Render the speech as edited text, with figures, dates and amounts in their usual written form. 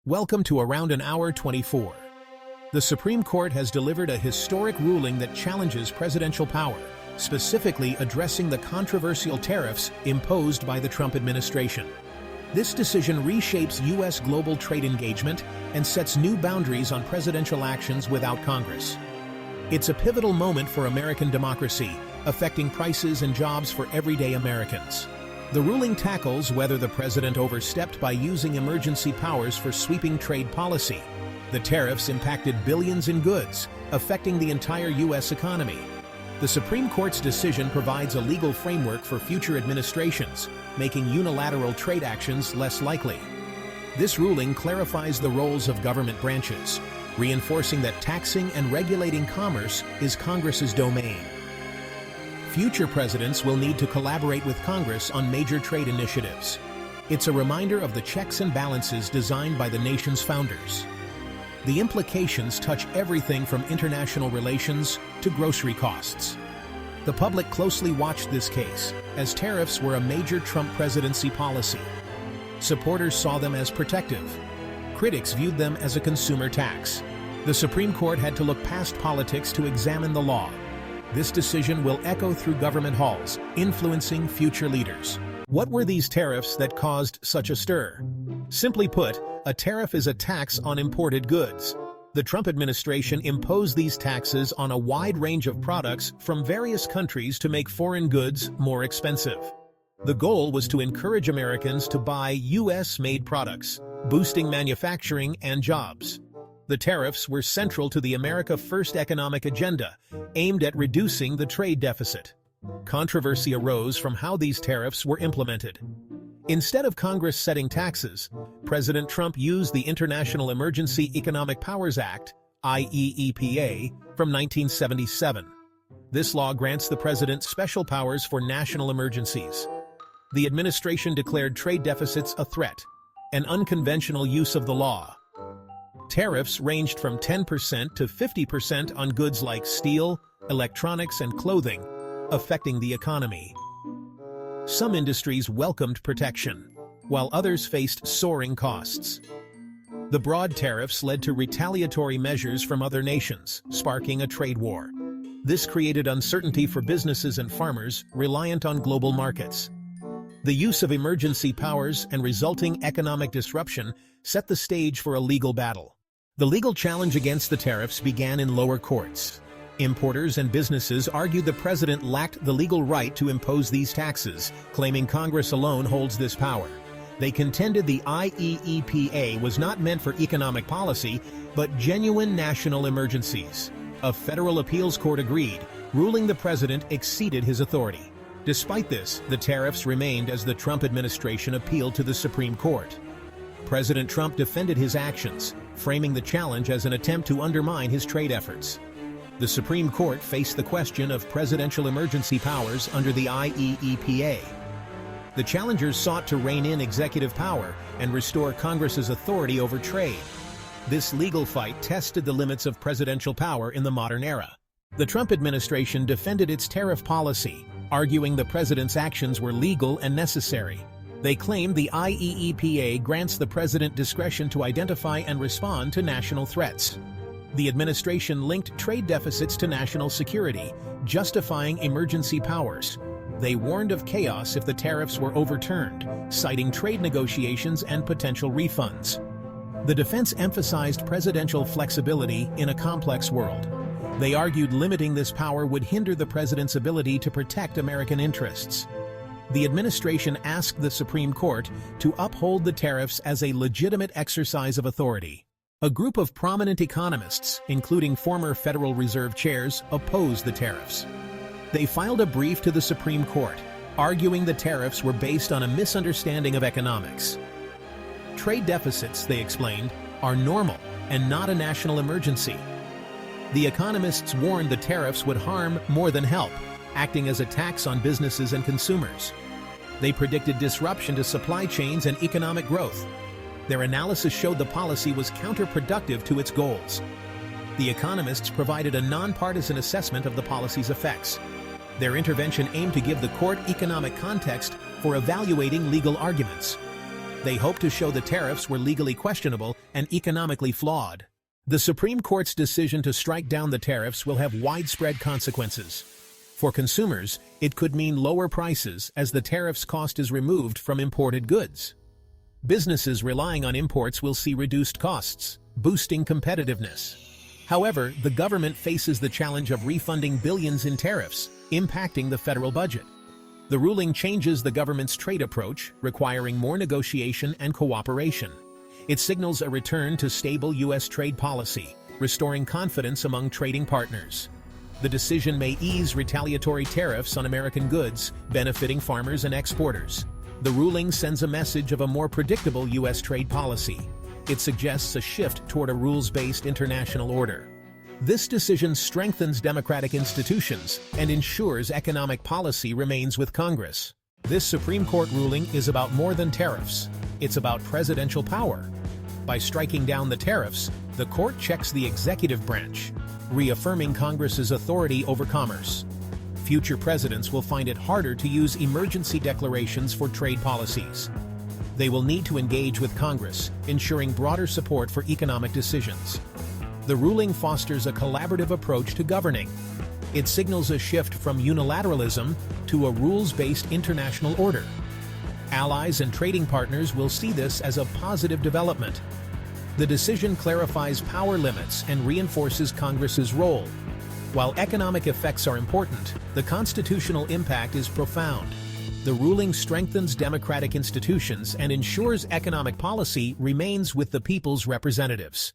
Welcome to Around an Hour 24. The Supreme Court has delivered a historic ruling that challenges presidential power, specifically addressing the controversial tariffs imposed by the Trump administration. This decision reshapes U.S. global trade engagement and sets new boundaries on presidential actions without Congress. It's a pivotal moment for American democracy, affecting prices and jobs for everyday Americans. The ruling tackles whether the president overstepped by using emergency powers for sweeping trade policy. The tariffs impacted billions in goods, affecting the entire U.S. economy. The Supreme Court's decision provides a legal framework for future administrations, making unilateral trade actions less likely. This ruling clarifies the roles of government branches, reinforcing that taxing and regulating commerce is Congress's domain. Future presidents will need to collaborate with Congress on major trade initiatives. It's a reminder of the checks and balances designed by the nation's founders. The implications touch everything from international relations to grocery costs. The public closely watched this case, as tariffs were a major Trump presidency policy. Supporters saw them as protective. Critics viewed them as a consumer tax. The Supreme Court had to look past politics to examine the law. This decision will echo through government halls, influencing future leaders. What were these tariffs that caused such a stir? Simply put, a tariff is a tax on imported goods. The Trump administration imposed these taxes on a wide range of products from various countries to make foreign goods more expensive. The goal was to encourage Americans to buy U.S.-made products, boosting manufacturing and jobs. The tariffs were central to the America First economic agenda, aimed at reducing the trade deficit. Controversy arose from how these tariffs were implemented. Instead of Congress setting taxes, President Trump used the International Emergency Economic Powers Act, IEEPA, from 1977. This law grants the president special powers for national emergencies. The administration declared trade deficits a threat, an unconventional use of the law. Tariffs ranged from 10% to 50% on goods like steel, electronics, and clothing, affecting the economy. Some industries welcomed protection, while others faced soaring costs. The broad tariffs led to retaliatory measures from other nations, sparking a trade war. This created uncertainty for businesses and farmers reliant on global markets. The use of emergency powers and resulting economic disruption set the stage for a legal battle. The legal challenge against the tariffs began in lower courts. Importers and businesses argued the president lacked the legal right to impose these taxes, claiming Congress alone holds this power. They contended the IEEPA was not meant for economic policy, but genuine national emergencies. A federal appeals court agreed, ruling the president exceeded his authority. Despite this, the tariffs remained as the Trump administration appealed to the Supreme Court. President Trump defended his actions, framing the challenge as an attempt to undermine his trade efforts. The Supreme Court faced the question of presidential emergency powers under the IEEPA. The challengers sought to rein in executive power and restore Congress's authority over trade. This legal fight tested the limits of presidential power in the modern era. The Trump administration defended its tariff policy, arguing the president's actions were legal and necessary. They claimed the IEEPA grants the president discretion to identify and respond to national threats. The administration linked trade deficits to national security, justifying emergency powers. They warned of chaos if the tariffs were overturned, citing trade negotiations and potential refunds. The defense emphasized presidential flexibility in a complex world. They argued limiting this power would hinder the president's ability to protect American interests. The administration asked the Supreme Court to uphold the tariffs as a legitimate exercise of authority. A group of prominent economists, including former Federal Reserve chairs, opposed the tariffs. They filed a brief to the Supreme Court, arguing the tariffs were based on a misunderstanding of economics. Trade deficits, they explained, are normal and not a national emergency. The economists warned the tariffs would harm more than help, acting as a tax on businesses and consumers. They predicted disruption to supply chains and economic growth. Their analysis showed the policy was counterproductive to its goals. The economists provided a nonpartisan assessment of the policy's effects. Their intervention aimed to give the court economic context for evaluating legal arguments. They hoped to show the tariffs were legally questionable and economically flawed. The Supreme Court's decision to strike down the tariffs will have widespread consequences. For consumers, it could mean lower prices as the tariffs cost is removed from imported goods. Businesses relying on imports will see reduced costs, boosting competitiveness. However, the government faces the challenge of refunding billions in tariffs, impacting the federal budget. The ruling changes the government's trade approach, requiring more negotiation and cooperation. It signals a return to stable U.S. trade policy, restoring confidence among trading partners. The decision may ease retaliatory tariffs on American goods, benefiting farmers and exporters. The ruling sends a message of a more predictable U.S. trade policy. It suggests a shift toward a rules-based international order. This decision strengthens democratic institutions and ensures economic policy remains with Congress. This Supreme Court ruling is about more than tariffs. It's about presidential power. By striking down the tariffs, the court checks the executive branch, reaffirming Congress's authority over commerce. Future presidents will find it harder to use emergency declarations for trade policies. They will need to engage with Congress, ensuring broader support for economic decisions. The ruling fosters a collaborative approach to governing. It signals a shift from unilateralism to a rules-based international order. Allies and trading partners will see this as a positive development. The decision clarifies power limits and reinforces Congress's role. While economic effects are important, the constitutional impact is profound. The ruling strengthens democratic institutions and ensures economic policy remains with the people's representatives.